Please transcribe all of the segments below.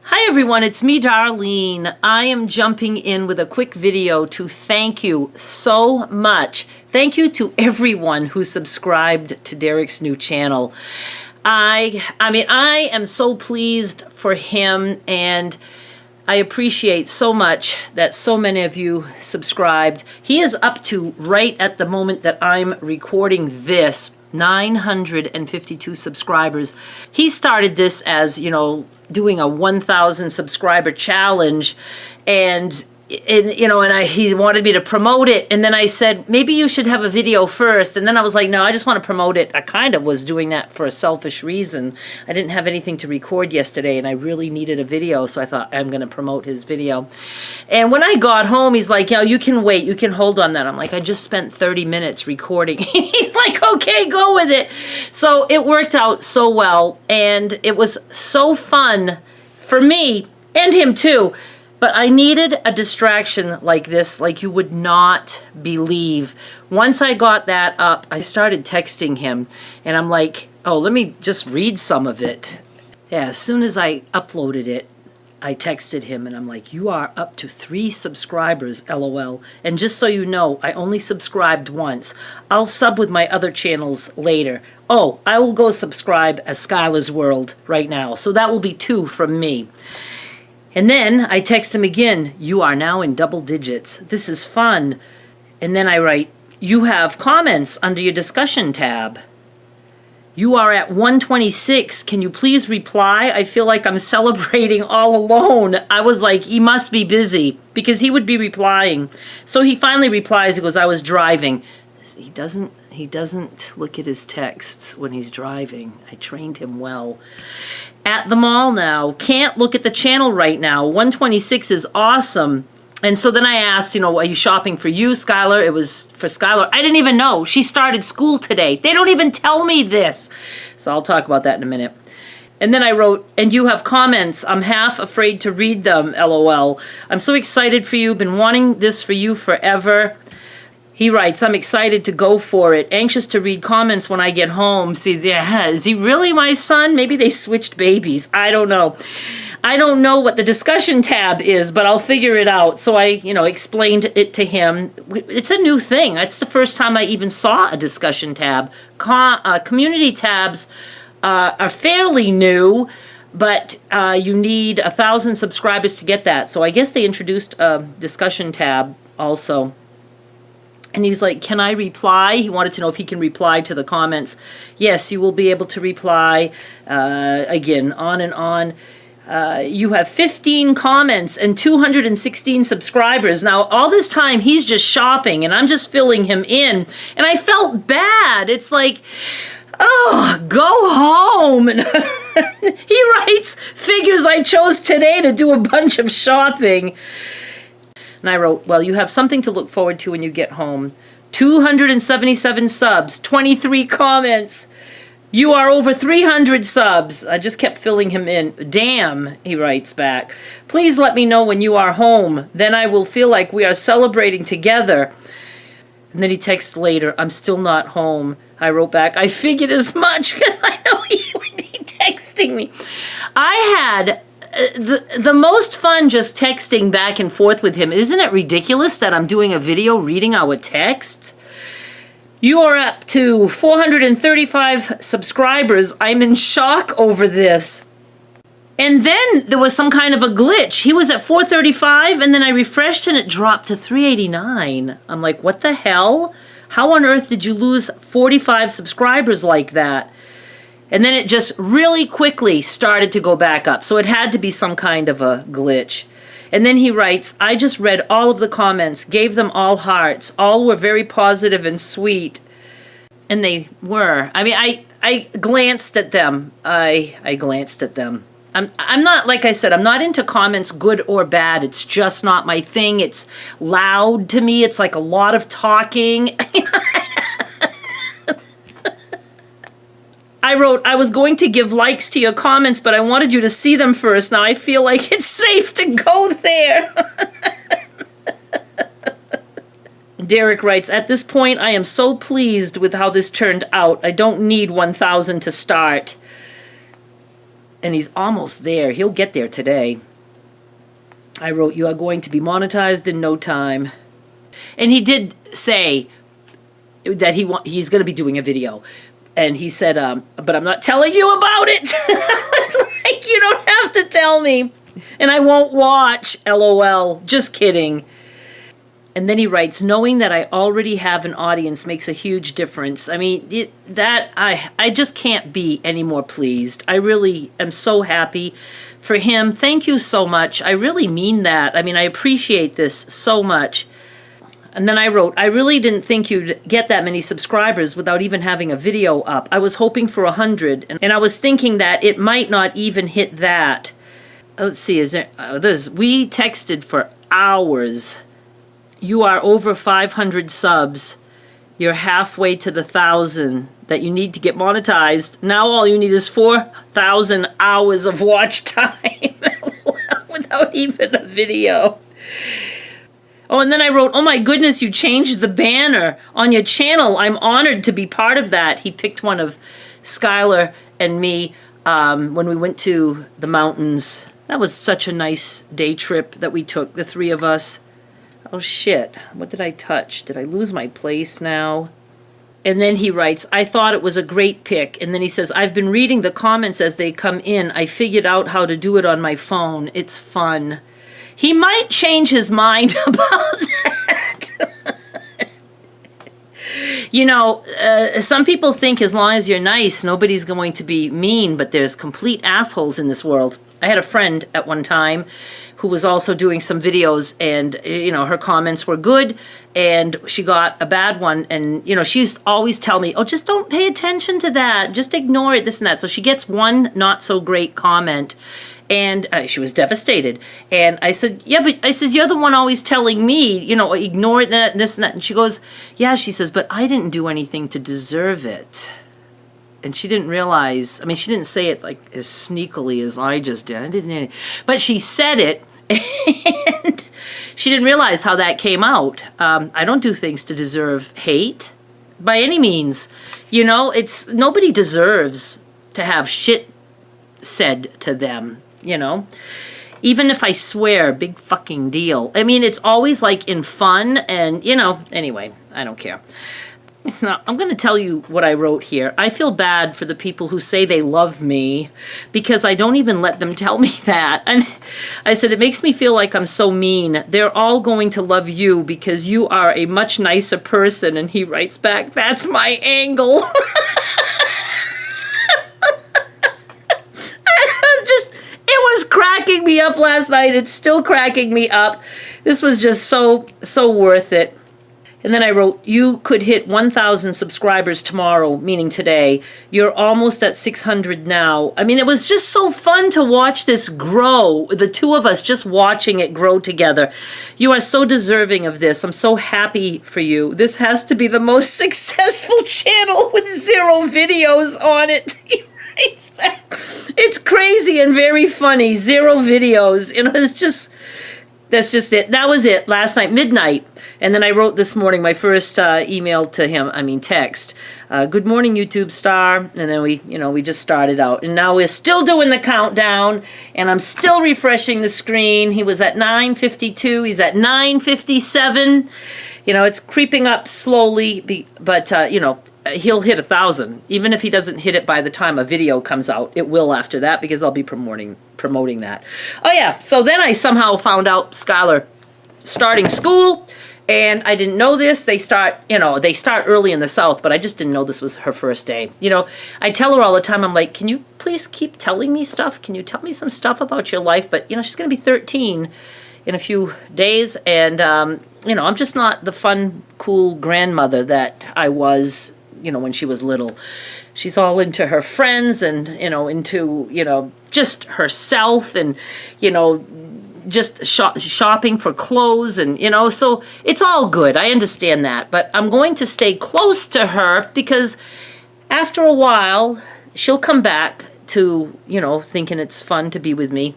Hi everyone, it's me, Darlene. I am jumping in with a quick video to thank you so much. Thank you to everyone who subscribed to Derrick's new channel. I am so pleased for him, and I appreciate so much that so many of you subscribed. He is up to, right at the moment that I'm recording this, 952 subscribers. He started this as, doing a 1,000 subscriber challenge, and he wanted me to promote it, and then I said, maybe you should have a video first, and then I was like, no, I just want to promote it. I kind of was doing that for a selfish reason. I didn't have anything to record yesterday, and I really needed a video, so I thought I'm going to promote his video. And when I got home, he's like, you can wait, you can hold on that. I'm like, I just spent 30 minutes recording. He's like, okay, go with it. So it worked out so well, and it was so fun for me, and him too. But I needed a distraction like this, like you would not believe. Once I got that up, I started texting him, and I'm like, oh, let me just read some of it. Yeah, as soon as I uploaded it, I texted him, and I'm like, you are up to 3 subscribers, LOL. And just so you know, I only subscribed once. I'll sub with my other channels later. Oh, I will go subscribe as Skylar's World right now. So that will be 2 from me. And then I text him again, you are now in double digits. This is fun. And then I write, you have comments under your discussion tab. You are at 126. Can you please reply? I feel like I'm celebrating all alone. I was like, he must be busy, because he would be replying. So he finally replies, he goes, I was driving. He doesn't look at his texts when he's driving. I trained him well. At the mall now. Can't look at the channel right now. 126 is awesome. And so then I asked, are you shopping for you, Skylar? It was for Skylar. I didn't even know. She started school today. They don't even tell me this. So I'll talk about that in a minute. And then I wrote, and you have comments. I'm half afraid to read them, LOL. I'm so excited for you. Been wanting this for you forever. He writes, I'm excited to go for it. Anxious to read comments when I get home. See, yeah, is he really my son? Maybe they switched babies. I don't know. I don't know what the discussion tab is, but I'll figure it out. So I, explained it to him. It's a new thing. It's the first time I even saw a discussion tab. Community tabs are fairly new, but you need 1,000 subscribers to get that. So I guess they introduced a discussion tab also. And he's like, can I reply? He wanted to know if he can reply to the comments. Yes, you will be able to reply. Again, on and on. You have 15 comments and 216 subscribers. Now, all this time, he's just shopping, and I'm just filling him in. And I felt bad. It's like, oh, go home. And he writes, figures I chose today to do a bunch of shopping. And I wrote, well, you have something to look forward to when you get home. 277 subs, 23 comments. You are over 300 subs. I just kept filling him in. Damn, he writes back. Please let me know when you are home. Then I will feel like we are celebrating together. And then he texts later, I'm still not home. I wrote back, I figured as much, because I know he would be texting me. I had the most fun just texting back and forth with him. Isn't it ridiculous that I'm doing a video reading our text? You are up to 435 subscribers. I'm in shock over this. And then there was some kind of a glitch. He was at 435, and then I refreshed and it dropped to 389. I'm like, what the hell? How on earth did you lose 45 subscribers like that? And then it just really quickly started to go back up. So it had to be some kind of a glitch. And then he writes, I just read all of the comments, gave them all hearts. All were very positive and sweet. And they were. I mean, I glanced at them. I glanced at them. I'm not, like I said, I'm not into comments, good or bad. It's just not my thing. It's loud to me. It's like a lot of talking. I wrote, I was going to give likes to your comments, but I wanted you to see them first. Now I feel like it's safe to go there. Derrick writes, at this point, I am so pleased with how this turned out. I don't need 1,000 to start. And he's almost there. He'll get there today. I wrote, you are going to be monetized in no time. And he did say that he's going to be doing a video. And he said, but I'm not telling you about it. It's like, you don't have to tell me. And I won't watch, LOL. Just kidding. And then he writes, knowing that I already have an audience makes a huge difference. I mean, I just can't be any more pleased. I really am so happy for him. Thank you so much. I really mean that. I mean, I appreciate this so much. And then I wrote, I really didn't think you'd get that many subscribers without even having a video up. I was hoping for 100, and I was thinking that it might not even hit that. Let's see, we texted for hours. You are over 500 subs. You're halfway to the 1,000 that you need to get monetized. Now all you need is 4,000 hours of watch time without even a video. Oh, and then I wrote, oh my goodness, you changed the banner on your channel. I'm honored to be part of that. He picked one of Skylar and me when we went to the mountains. That was such a nice day trip that we took, the three of us. Oh shit, what did I touch? Did I lose my place now? And then he writes, I thought it was a great pick. And then he says, I've been reading the comments as they come in. I figured out how to do it on my phone. It's fun. He might change his mind about that. You know, some people think as long as you're nice, nobody's going to be mean, but there's complete assholes in this world. I had a friend at one time who was also doing some videos, and, you know, her comments were good, and she got a bad one, and, you know, she used to always tell me, oh, just don't pay attention to that, just ignore it, this and that. So she gets one not so great comment, and she was devastated. And I said, yeah, but I said, you're the one always telling me, you know, ignore that, this and that. And she goes, yeah, she says, but I didn't do anything to deserve it. And she didn't realize, I mean, she didn't say it like as sneakily as I just did. I didn't, but she said it, and she didn't realize how that came out. I don't do things to deserve hate by any means. You know, nobody deserves to have shit said to them, you know. Even if I swear, big fucking deal. I mean, it's always like in fun, and, you know, anyway, I don't care. Now, I'm going to tell you what I wrote here. I feel bad for the people who say they love me because I don't even let them tell me that. And I said, it makes me feel like I'm so mean. They're all going to love you because you are a much nicer person. And he writes back, that's my angle. It was cracking me up last night. It's still cracking me up. This was just so worth it. And then I wrote, you could hit 1,000 subscribers tomorrow, meaning today. You're almost at 600 now. I mean, it was just so fun to watch this grow, the two of us just watching it grow together. You are so deserving of this. I'm so happy for you. This has to be the most successful channel with 0 videos on it. It's crazy and very funny. 0 videos. You know, that's just it. That was it last night, midnight. And then I wrote this morning my first email to him, text. Good morning, YouTube star. And then we just started out. And now we're still doing the countdown. And I'm still refreshing the screen. He was at 9:52. He's at 9:57. You know, it's creeping up slowly. But, you know, he'll hit 1,000. Even if he doesn't hit it by the time a video comes out, it will after that because I'll be promoting that. Oh, yeah. So then I somehow found out Skylar starting school. And I didn't know this. They start early in the South, but I just didn't know this was her first day. You know, I tell her all the time, I'm like, can you please keep telling me stuff? Can you tell me some stuff about your life? But, you know, she's going to be 13 in a few days. And, you know, I'm just not the fun, cool grandmother that I was, you know, when she was little. She's all into her friends and, you know, into, you know, just herself and, you know, just shopping for clothes and, you know, so it's all good. I understand that. But I'm going to stay close to her because after a while, she'll come back to, you know, thinking it's fun to be with me.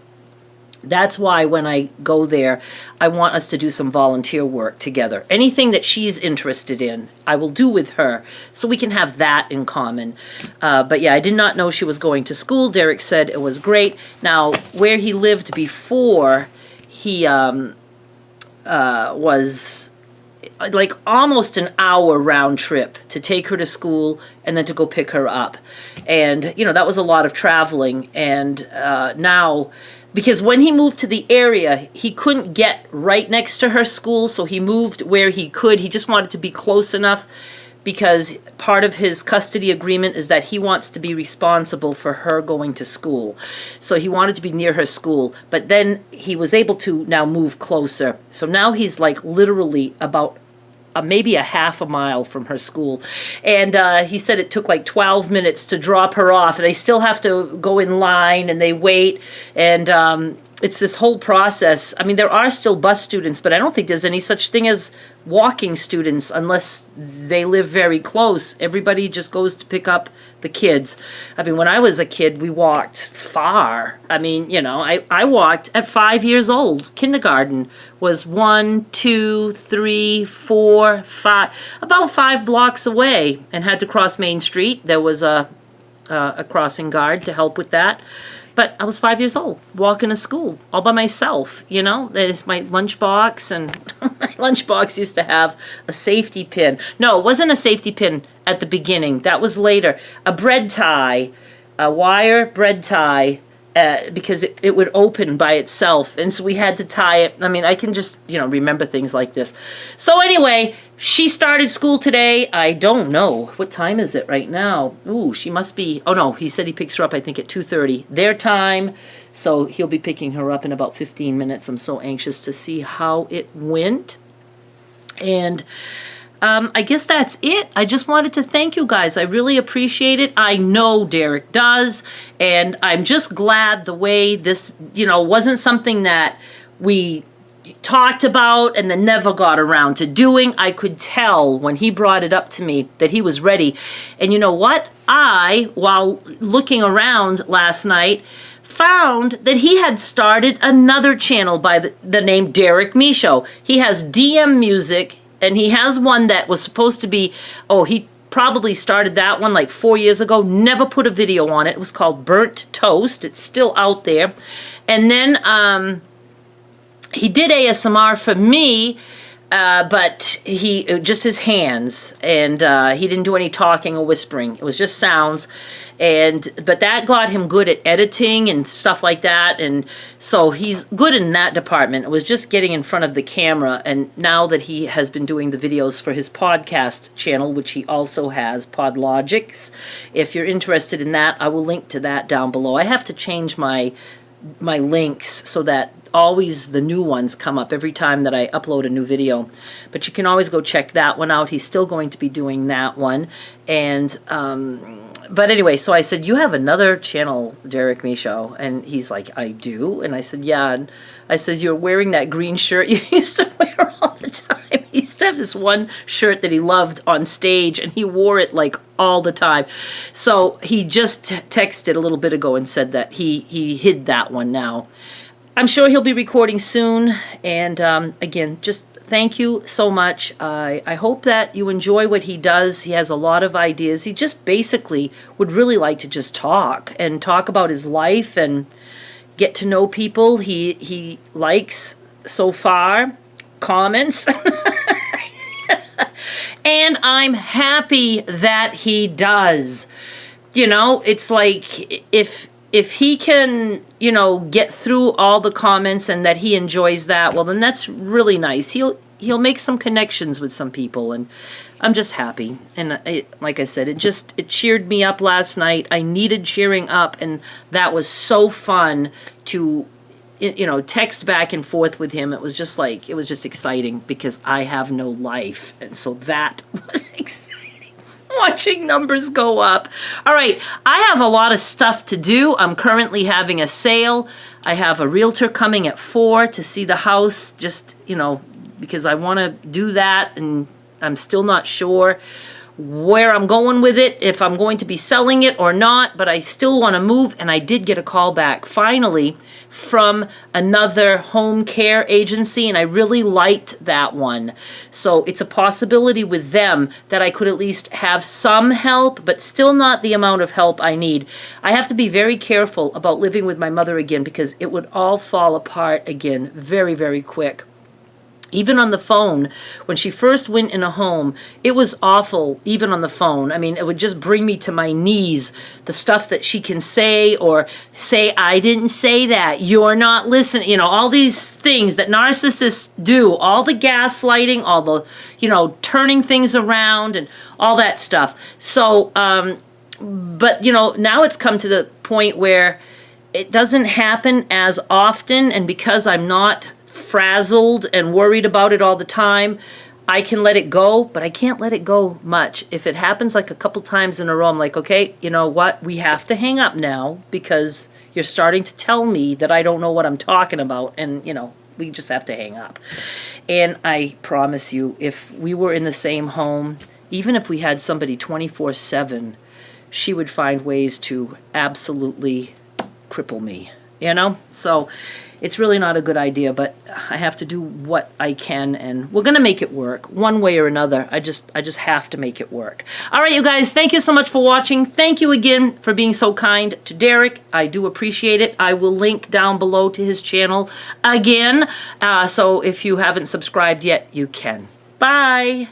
That's why when I go there, I want us to do some volunteer work together. Anything that she's interested in, I will do with her, so we can have that in common. But yeah, I did not know she was going to school. Derrick said it was great. Now, where he lived before, he was like almost an hour round trip to take her to school and then to go pick her up. And, you know, that was a lot of traveling. And now, because when he moved to the area, he couldn't get right next to her school, so he moved where he could. He just wanted to be close enough, because part of his custody agreement is that he wants to be responsible for her going to school. So he wanted to be near her school, but then he was able to now move closer. So now he's like literally about maybe a half a mile from her school. And he said it took like 12 minutes to drop her off. They still have to go in line and they wait. And it's this whole process. I mean, there are still bus students, but I don't think there's any such thing as walking students unless they live very close. Everybody just goes to pick up the kids. I mean, when I was a kid, we walked far. I mean, you know, I walked at 5 years old. Kindergarten was 1, 2, 3, 4, 5, about 5 blocks away, and had to cross Main Street. There was a crossing guard to help with that. But I was 5 years old, walking to school all by myself, you know. There's my lunchbox, and my lunchbox used to have a safety pin. No, it wasn't a safety pin at the beginning. That was later. A bread tie, a wire bread tie, because it would open by itself. And so we had to tie it. I mean, I can just, you know, remember things like this. So anyway, she started school today. I don't know. What time is it right now? Ooh, she must be, oh no, he said he picks her up, I think, at 2:30 their time. So he'll be picking her up in about 15 minutes. I'm so anxious to see how it went. And I guess that's it. I just wanted to thank you guys. I really appreciate it. I know Derrick does. And I'm just glad the way this, you know, wasn't something that we talked about and then never got around to doing. I could tell when he brought it up to me that he was ready. And you know what? While looking around last night, found that he had started another channel by the name Derrick Michaud. He has DM Music, and he has one that was supposed to be, he probably started that one like 4 years ago, never put a video on it. It was called Burnt Toast. It's still out there. And then he did ASMR for me, but he just his hands, and he didn't do any talking or whispering. It was just sounds. But that got him good at editing and stuff like that, and so he's good in that department. It was just getting in front of the camera, and now that he has been doing the videos for his podcast channel, which he also has, Podlogics. If you're interested in that, I will link to that down below. I have to change my links so that always the new ones come up every time that I upload a new video. But you can always go check that one out. He's still going to be doing that one. And but anyway, so I said, you have another channel, Derrick Michaud? And he's like, I do. And I said, yeah. And I said, you're wearing that green shirt you used to wear all the time. He used to have this one shirt that he loved on stage, and he wore it like all the time. So he just texted a little bit ago and said that he hid that one now. I'm sure he'll be recording soon. And again, just thank you so much. I hope that you enjoy what he does. He has a lot of ideas. He just basically would really like to just talk about his life and get to know people. He likes, so far, comments. And I'm happy that he does. You know, it's like if he can, you know, get through all the comments and that he enjoys that, well, then that's really nice. He'll make some connections with some people, and I'm just happy. And like I said, it cheered me up last night. I needed cheering up, and that was so fun to, you know, text back and forth with him. It was just exciting because I have no life, and so that was exciting. Watching numbers go up. All right, I have a lot of stuff to do. I'm currently having a sale. I have a realtor coming at 4 to see the house, just, you know, because I want to do that, and I'm still not sure where I'm going with it, if I'm going to be selling it or not, but I still want to move. And I did get a call back finally from another home care agency, and I really liked that one. So it's a possibility with them that I could at least have some help, but still not the amount of help I need. I have to be very careful about living with my mother again, because it would all fall apart again very, very quick. Even on the phone, when she first went in a home, it was awful, even on the phone. I mean, it would just bring me to my knees, the stuff that she can say, or say, I didn't say that, you're not listening, you know, all these things that narcissists do, all the gaslighting, all the, you know, turning things around and all that stuff. So, but, you know, now it's come to the point where it doesn't happen as often, and because I'm not frazzled and worried about it all the time, I can let it go, but I can't let it go much. If it happens like a couple times in a row, I'm like, okay, you know what? We have to hang up now, because you're starting to tell me that I don't know what I'm talking about, and, you know, we just have to hang up. And I promise you, if we were in the same home, even if we had somebody 24/7, she would find ways to absolutely cripple me, you know? So it's really not a good idea, but I have to do what I can, and we're going to make it work one way or another. I just have to make it work. All right, you guys, thank you so much for watching. Thank you again for being so kind to Derrick. I do appreciate it. I will link down below to his channel again. So if you haven't subscribed yet, you can. Bye.